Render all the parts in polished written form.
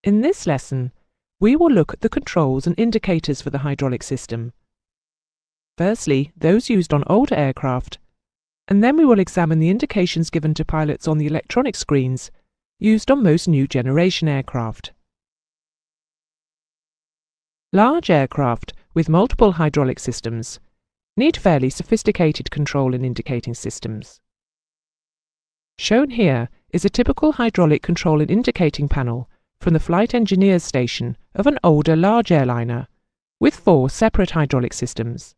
In this lesson, we will look at the controls and indicators for the hydraulic system. Firstly, those used on older aircraft, and then we will examine the indications given to pilots on the electronic screens used on most new generation aircraft. Large aircraft with multiple hydraulic systems need fairly sophisticated control and indicating systems. Shown here is a typical hydraulic control and indicating panel from the flight engineer's station of an older large airliner with 4 separate hydraulic systems,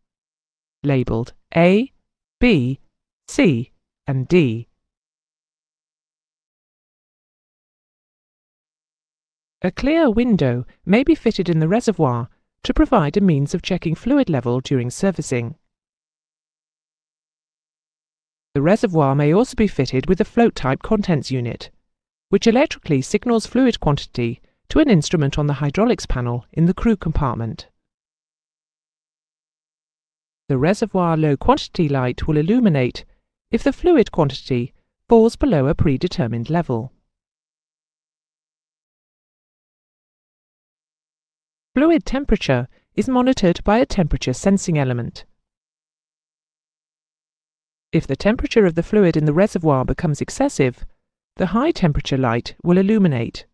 labelled A, B, C and D. A clear window may be fitted in the reservoir to provide a means of checking fluid level during servicing. The reservoir may also be fitted with a float-type contents unit, which electrically signals fluid quantity to an instrument on the hydraulics panel in the crew compartment. The reservoir low-quantity light will illuminate if the fluid quantity falls below a predetermined level. Fluid temperature is monitored by a temperature sensing element. If the temperature of the fluid in the reservoir becomes excessive, the high temperature light will illuminate.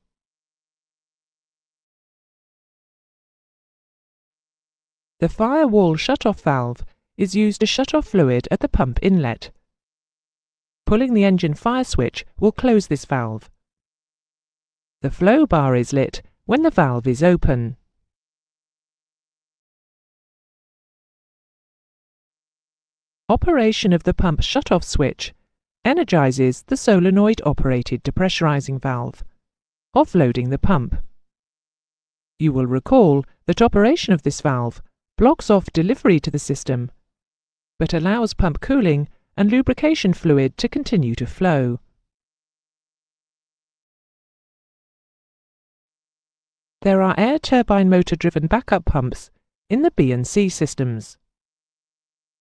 The firewall shutoff valve is used to shut off fluid at the pump inlet. Pulling the engine fire switch will close this valve. The flow bar is lit when the valve is open. Operation of the pump shutoff switch energizes the solenoid-operated depressurizing valve, offloading the pump. You will recall that operation of this valve blocks off delivery to the system, but allows pump cooling and lubrication fluid to continue to flow. There are air turbine motor-driven backup pumps in the B and C systems.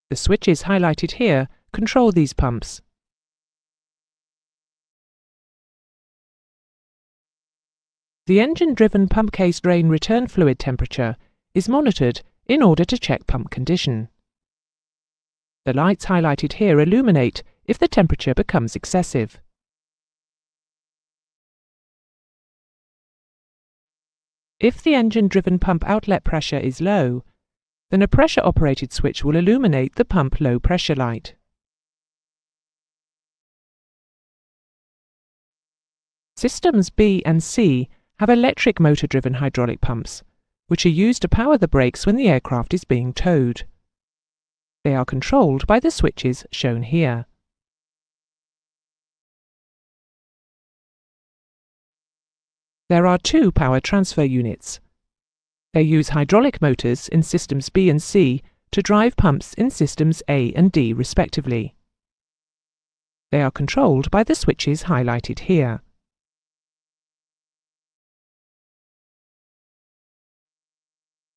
The switches highlighted here control these pumps. The engine-driven pump case drain return fluid temperature is monitored in order to check pump condition. The lights highlighted here illuminate if the temperature becomes excessive. If the engine-driven pump outlet pressure is low, then a pressure-operated switch will illuminate the pump low-pressure light. Systems B and C have electric motor-driven hydraulic pumps, which are used to power the brakes when the aircraft is being towed. They are controlled by the switches shown here. There are 2 power transfer units. They use hydraulic motors in systems B and C to drive pumps in systems A and D respectively. They are controlled by the switches highlighted here.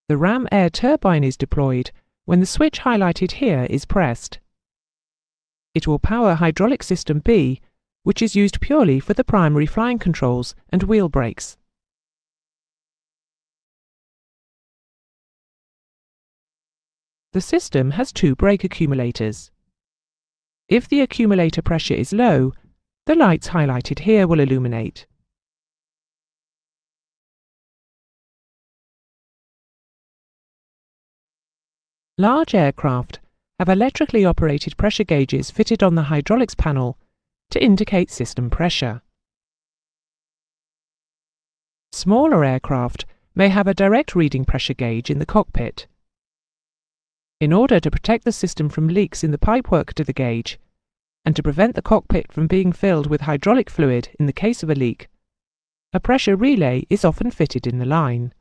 The ram air turbine is deployed when the switch highlighted here is pressed. It will power hydraulic system B, which is used purely for the primary flying controls and wheel brakes. The system has 2 brake accumulators. If the accumulator pressure is low, the lights highlighted here will illuminate. Large aircraft have electrically operated pressure gauges fitted on the hydraulics panel to indicate system pressure. Smaller aircraft may have a direct reading pressure gauge in the cockpit. In order to protect the system from leaks in the pipework to the gauge, and to prevent the cockpit from being filled with hydraulic fluid in the case of a leak, a pressure relay is often fitted in the line.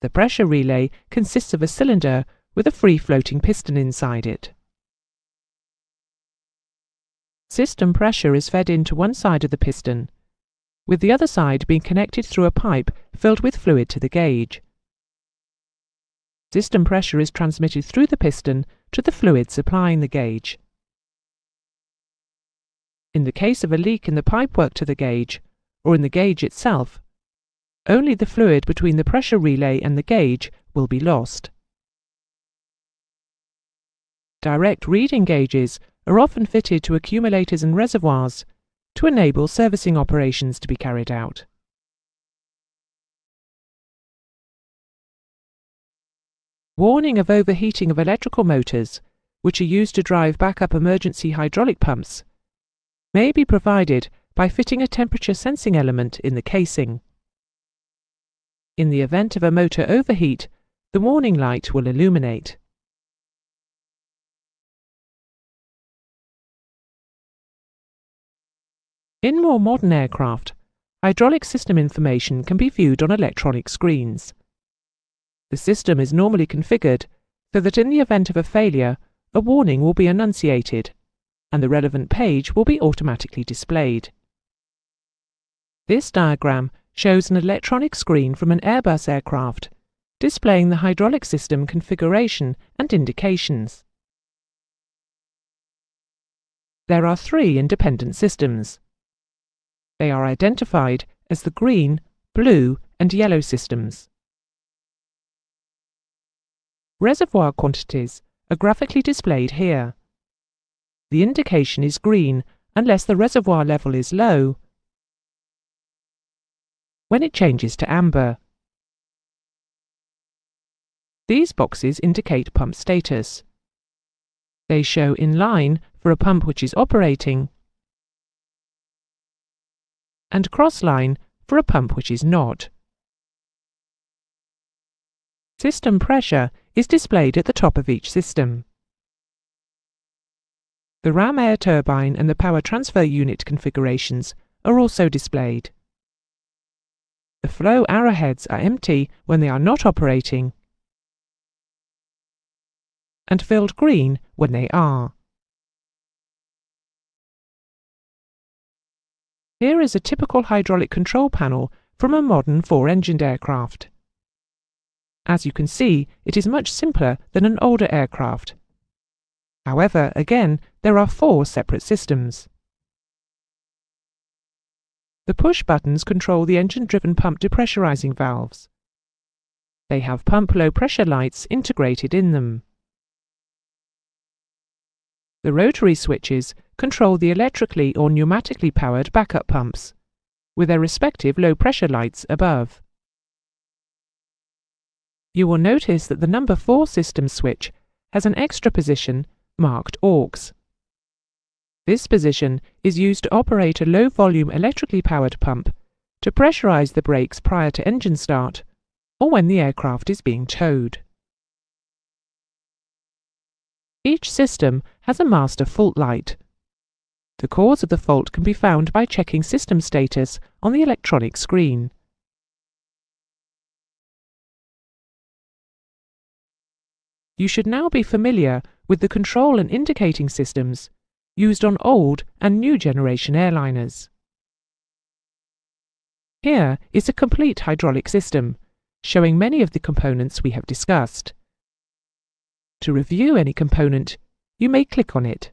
The pressure relay consists of a cylinder with a free-floating piston inside it. System pressure is fed into one side of the piston, with the other side being connected through a pipe filled with fluid to the gauge. System pressure is transmitted through the piston to the fluid supplying the gauge. In the case of a leak in the pipework to the gauge, or in the gauge itself, only the fluid between the pressure relay and the gauge will be lost. Direct reading gauges are often fitted to accumulators and reservoirs to enable servicing operations to be carried out. Warning of overheating of electrical motors, which are used to drive backup emergency hydraulic pumps, may be provided by fitting a temperature sensing element in the casing. In the event of a motor overheat, the warning light will illuminate. In more modern aircraft, hydraulic system information can be viewed on electronic screens. The system is normally configured so that in the event of a failure, a warning will be enunciated, and the relevant page will be automatically displayed. This diagram shows an electronic screen from an Airbus aircraft, displaying the hydraulic system configuration and indications. There are 3 independent systems. They are identified as the green, blue, and yellow systems. Reservoir quantities are graphically displayed here. The indication is green unless the reservoir level is low, when it changes to amber. These boxes indicate pump status. They show in line for a pump which is operating, and cross line for a pump which is not. System pressure is displayed at the top of each system. The ram air turbine and the power transfer unit configurations are also displayed. The flow arrowheads are empty when they are not operating, and filled green when they are. Here is a typical hydraulic control panel from a modern 4-engined aircraft. As you can see, it is much simpler than an older aircraft. However, again, there are 4 separate systems. The push buttons control the engine-driven pump depressurizing valves. They have pump low pressure lights integrated in them. The rotary switches control the electrically or pneumatically powered backup pumps, with their respective low pressure lights above. You will notice that the number 4 system switch has an extra position marked AUX. This position is used to operate a low-volume electrically powered pump to pressurize the brakes prior to engine start or when the aircraft is being towed. Each system has a master fault light. The cause of the fault can be found by checking system status on the electronic screen. You should now be familiar with the control and indicating systems used on old and new generation airliners. Here is a complete hydraulic system, showing many of the components we have discussed. To review any component, you may click on it.